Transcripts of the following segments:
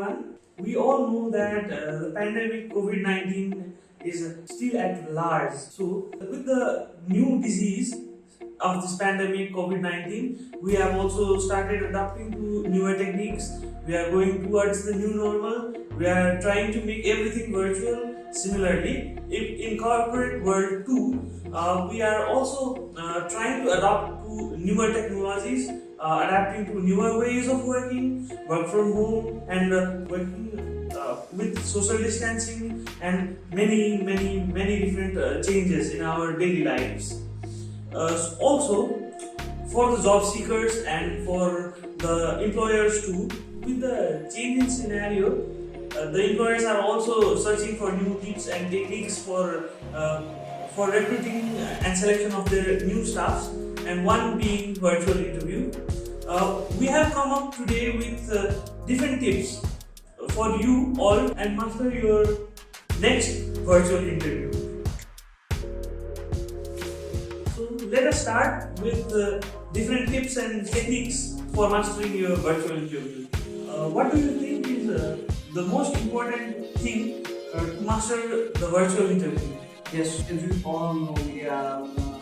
everyone. We all know that the pandemic COVID-19 is still at large. So, with the new disease of this pandemic COVID-19, we have also started adapting to newer techniques. We are going towards the new normal. We are trying to make everything virtual. Similarly, in corporate world too, we are also trying to adapt to newer technologies, adapting to newer ways of working, work from home, and working with social distancing and many different changes in our daily lives. Also, for the job seekers and for the employers too, with the changing scenario, the employers are also searching for new tips and techniques for recruiting and selection of their new staffs, and one being virtual interview. We have come up today with different tips for you all and master your next virtual interview. So let us start with different tips and techniques for mastering your virtual interview. What do you think is the most important thing to master the virtual interview? Yes, as we all know, we are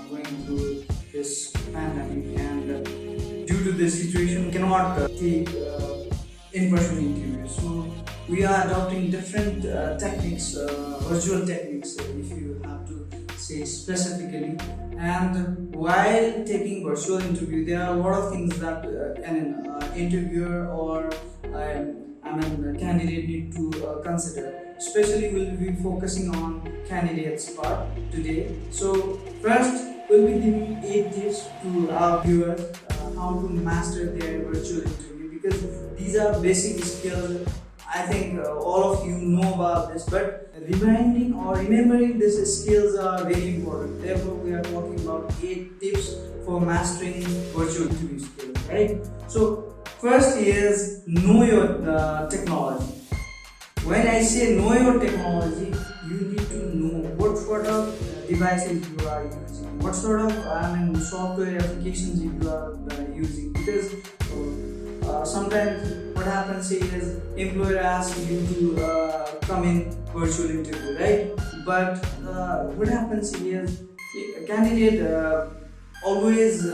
going through this pandemic, and due to this situation, we cannot take in-person interviews. So we are adopting different techniques, virtual techniques, if you have to say specifically. And while taking virtual interview, there are a lot of things that an interviewer or candidate need to consider. Especially, we'll be focusing on candidates part today. So first, we'll be giving 8 tips to our viewers how to master their virtual interview, because these are basic skills. I think all of you know about this, but remembering these skills are very important. Therefore, we are talking about 8 tips for mastering virtual interview skills, right? So first is know your technology. When I say know your technology, you need to know what sort of devices you are using, what sort of software applications you are using. Because sometimes what happens is employer asks you to come in virtual interview, right? But what happens is a candidate always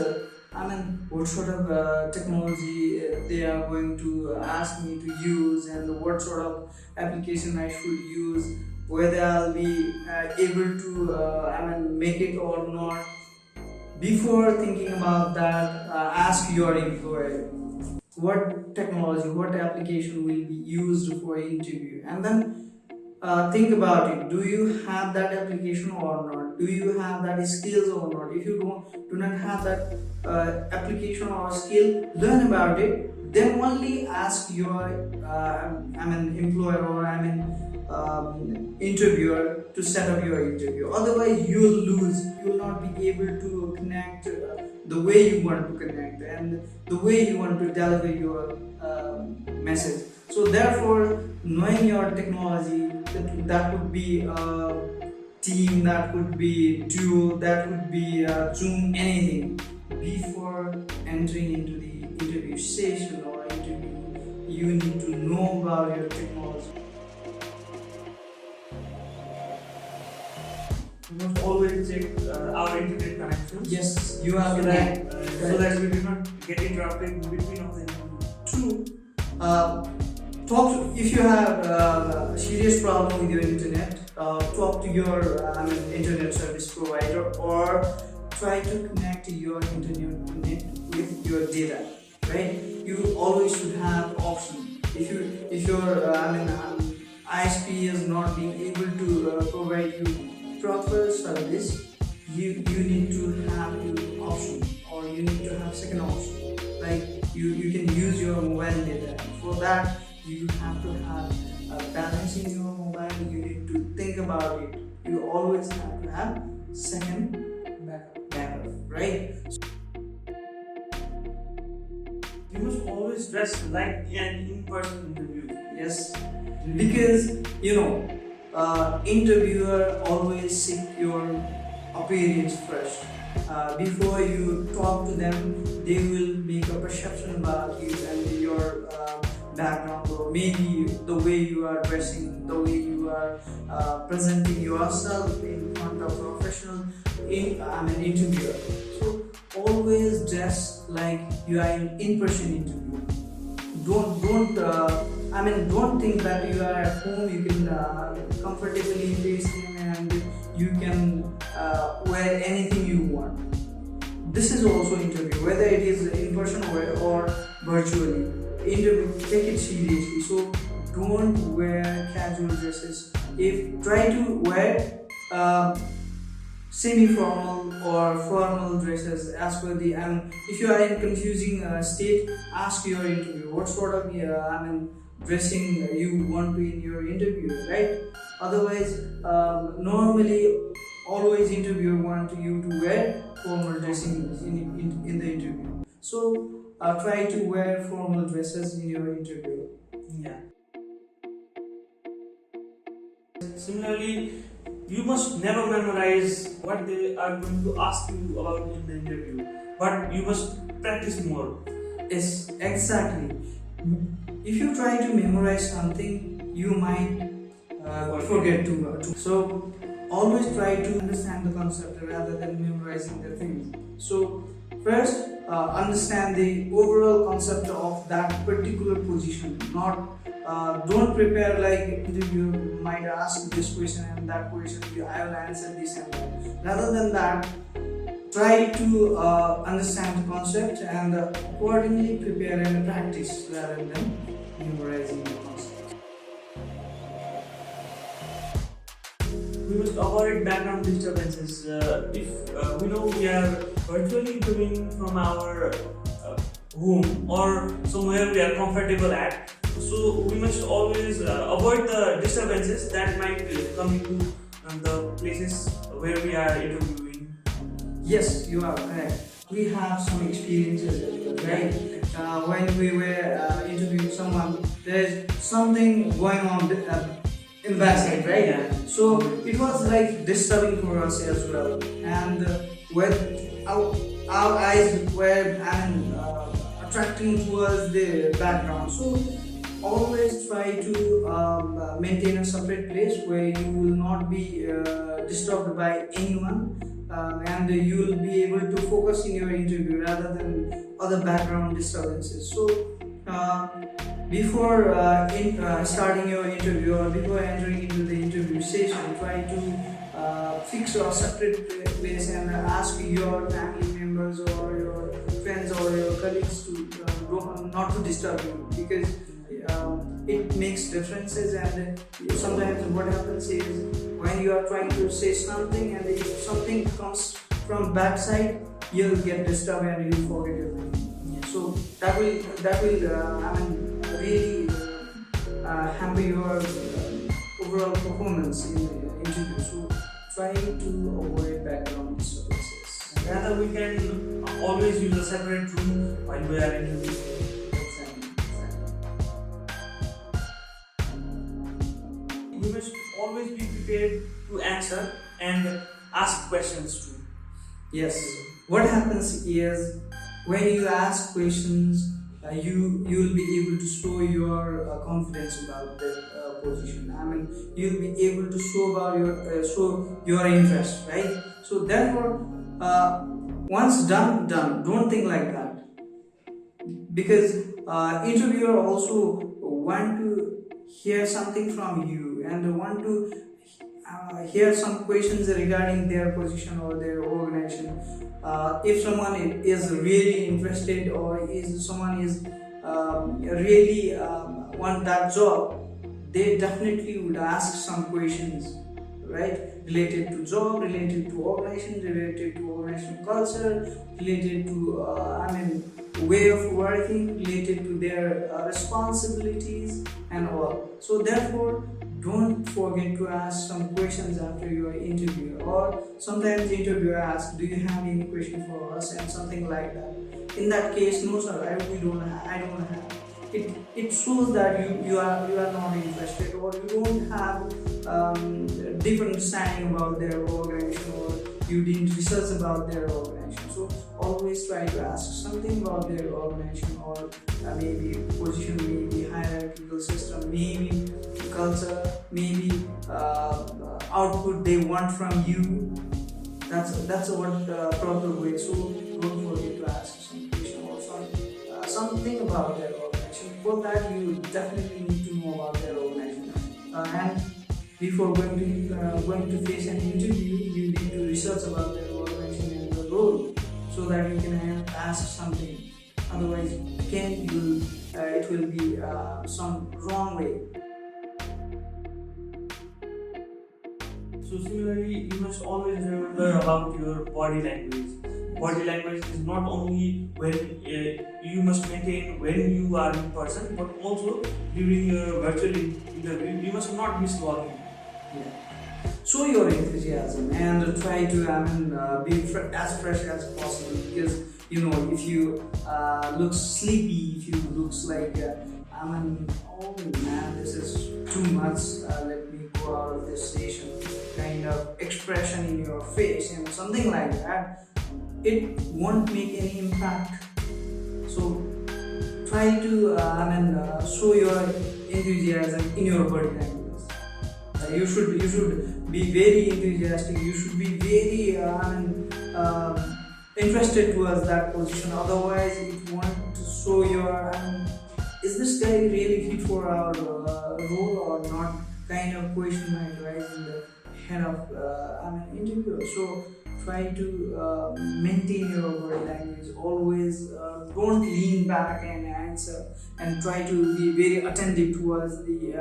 what sort of technology they are going to ask me to use, and what sort of application I should use, whether I'll be able to make it or not. Before thinking about that, ask your employer what technology, what application will be used for interview, and then think about it. Do you have that application or not? Do you have that skills or not? If you do not have that application or skill, learn about it. Then only ask your employer or interviewer to set up your interview. Otherwise, you will lose. You will not be able to connect the way you want to connect and the way you want to deliver your message. So therefore, knowing your technology, that would be Team, that could be Duo, that would be Zoom, anything. Before entering into the interview session or interview, you need to know about your technology. We must always check our internet connections. Yes, you are so correct. So that we do not get interrupted in between of the True. If you have a serious problem with your internet, talk to your internet service provider, or try to connect your internet with your data. Right? You always should have option. If your ISP is not being able to provide you proper service, you need to have your option, or you need to have second option. Like you can use your mobile data. For that, you have to have balance in your mobile. You need to think about it. You always have to have second backup, right? You must always dress like an in-person interview. Yes, because interviewer always seek your appearance first. Before you talk to them, they will make a perception about you and your background, or maybe the way you are dressing, the way you are presenting yourself in front of professional interviewer. So always dress like you are in-person interview. Don't think that you are at home, you can comfortably face him and you can wear anything you want. This is also interview, whether it is in person or virtually. Interview, take it seriously. So don't wear casual dresses. If try to wear semi-formal or formal dresses as per the if you are in confusing state, ask your interviewer what sort of dressing you want to in your interview, right? Otherwise, normally always interviewer want you to wear formal dressing in the interview. So try to wear formal dresses in your interview. Yeah. Similarly, you must never memorize what they are going to ask you about in the interview, but you must practice more. Yes, exactly. If you try to memorize something, you might forget to. So always try to understand the concept rather than memorizing the things. So first, understand the overall concept of that particular position. Not don't prepare like interview might ask this question and that question. I will answer this and that. Rather than that, try to understand the concept and accordingly prepare and practice rather than memorizing the concept. We must avoid background disturbances. If we know we are virtually interviewing from our home or somewhere we are comfortable at, so we must always avoid the disturbances that might come into the places where we are interviewing. Yes, you are correct. We have some experiences, right? When we were interviewing someone, there's something going on in backside, right? Yeah. So it was like disturbing for us as well, and when our eyes were attracting towards the background. So always try to maintain a separate place where you will not be disturbed by anyone. And you will be able to focus in your interview rather than other background disturbances. So before starting your interview or before entering into the interview session, try to fix a separate place and ask your family members or your friends or your colleagues to not to disturb you, because it makes differences. And sometimes what happens is when you are trying to say something and if something comes from backside, you'll get disturbed and you'll forget everything. So that will really hamper your overall performance in the interview. So try to avoid background disturbances. Rather, we can always use a separate room while we are interviewing. You must always be prepared to answer and ask questions too. Yes. What happens is when you ask questions, you will be able to show your confidence about the position. You'll be able to show your interest, right? So therefore, once done. Don't think like that, because interviewer also want to hear something from you and want to hear some questions regarding their position or their organization. If someone is really interested or someone is really want that job, they definitely would ask some questions, right? Related to job, related to organization, related to organization culture, related to way of working, related to their responsibilities and all. So therefore, don't forget to ask some questions after your interview. Or sometimes the interviewer asks, do you have any question for us, and something like that. In that case, no sir, I don't have. It shows that you are not interested, or you don't have deep understanding about their organization, or you didn't research about their organization. So always try to ask something about their organization, or maybe position, maybe hierarchical system, maybe culture, maybe output they want from you. That's what proper way. So don't forget to ask some question or something about their organization. For that, you definitely need to know about their organization. And before going to face an interview, you need to research about their organization and the role, so that you can ask something. Otherwise, again, it will be some wrong way. So similarly, you must always remember about your body language. Body language is not only when you must maintain when you are in person, but also during your virtual interview. You must not miss walking. Yeah. Show your enthusiasm and try to be as fresh as possible, because if you look sleepy, if you looks like oh man, this is too much, let me go out of this station kind of expression in your face and something like that, it won't make any impact. So try to show your enthusiasm in your body language. You should be very enthusiastic. You should be very interested towards that position. Otherwise, it won't show your is this guy really fit for our role or not? Kind of question might rise in the head of interviewer. So try to maintain your body language. Always don't lean back and answer, and try to be very attentive towards the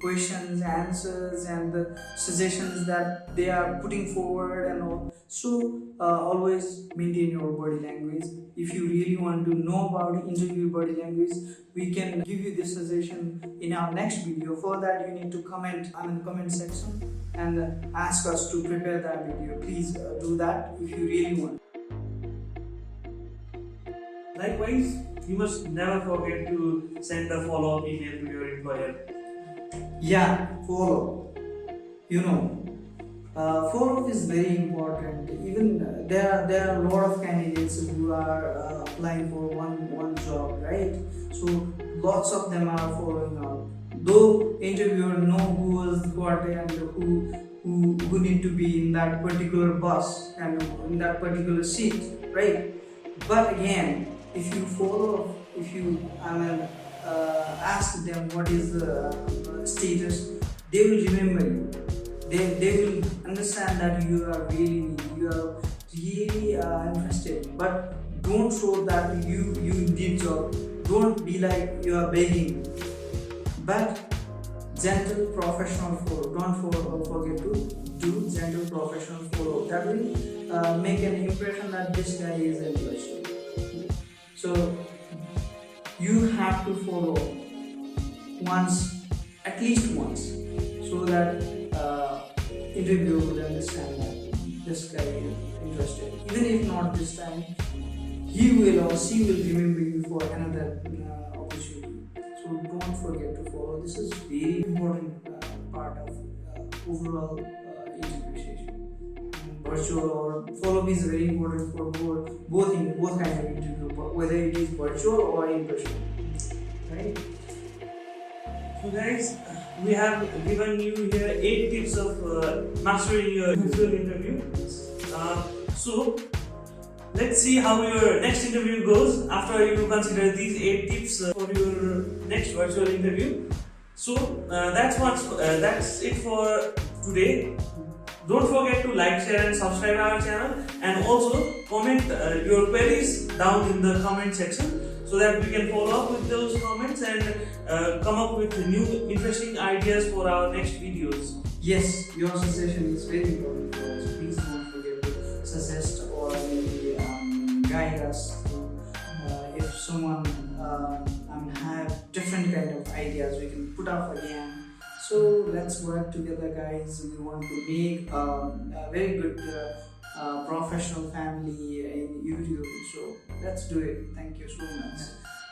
questions, answers, and the suggestions that they are putting forward and all. So always maintain your body language. If you really want to know about interview body language, we can give you this suggestion in our next video. For that, you need to comment in the comment section and ask us to prepare that video. Please do that if you really want. Likewise, you must never forget to send a follow-up email to your employer. Yeah, follow. Follow-up is very important. Even there are a lot of candidates who are applying for one job, right? So lots of them are following up. Though interviewer know who was what and who need to be in that particular bus and in that particular seat, right? But again, if you follow, if you ask them what is the status, they will remember you. They will understand that you are really interested. But don't show that you did job. Don't be like you are begging. But gentle professional follow. Don't forget to do gentle professional follow. That will make an impression that this guy is interested. So you have to follow once, at least once, so that interviewer would understand that this guy is interested. Even if not this time, he will or she will remember you for another opportunity. So don't forget to follow. This is very important part of overall interview session. Virtual or follow-up is very important for both kinds of interview, whether it is virtual or in person, right? So guys, we have given you here 8 tips of mastering your virtual interview. So let's see how your next interview goes after you consider these 8 tips for your next virtual interview. So that's it for today. Don't forget to like, share and subscribe our channel, and also comment your queries down in the comment section, so that we can follow up with those comments and come up with new interesting ideas for our next videos. Yes, your suggestion is very important for us. Please don't forget to suggest or maybe guide us. If someone have different kind of ideas, we can put up again. So let's work together, guys. We want to make a very good professional family in YouTube. So let's do it. Thank you so much.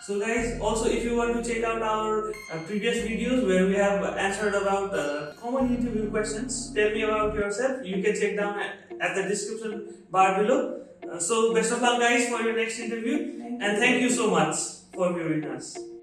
So guys, also if you want to check out our previous videos where we have answered about common interview questions, tell me about yourself, you can check down at the description bar below. So best of luck guys for your next interview, and thank you so much for viewing us.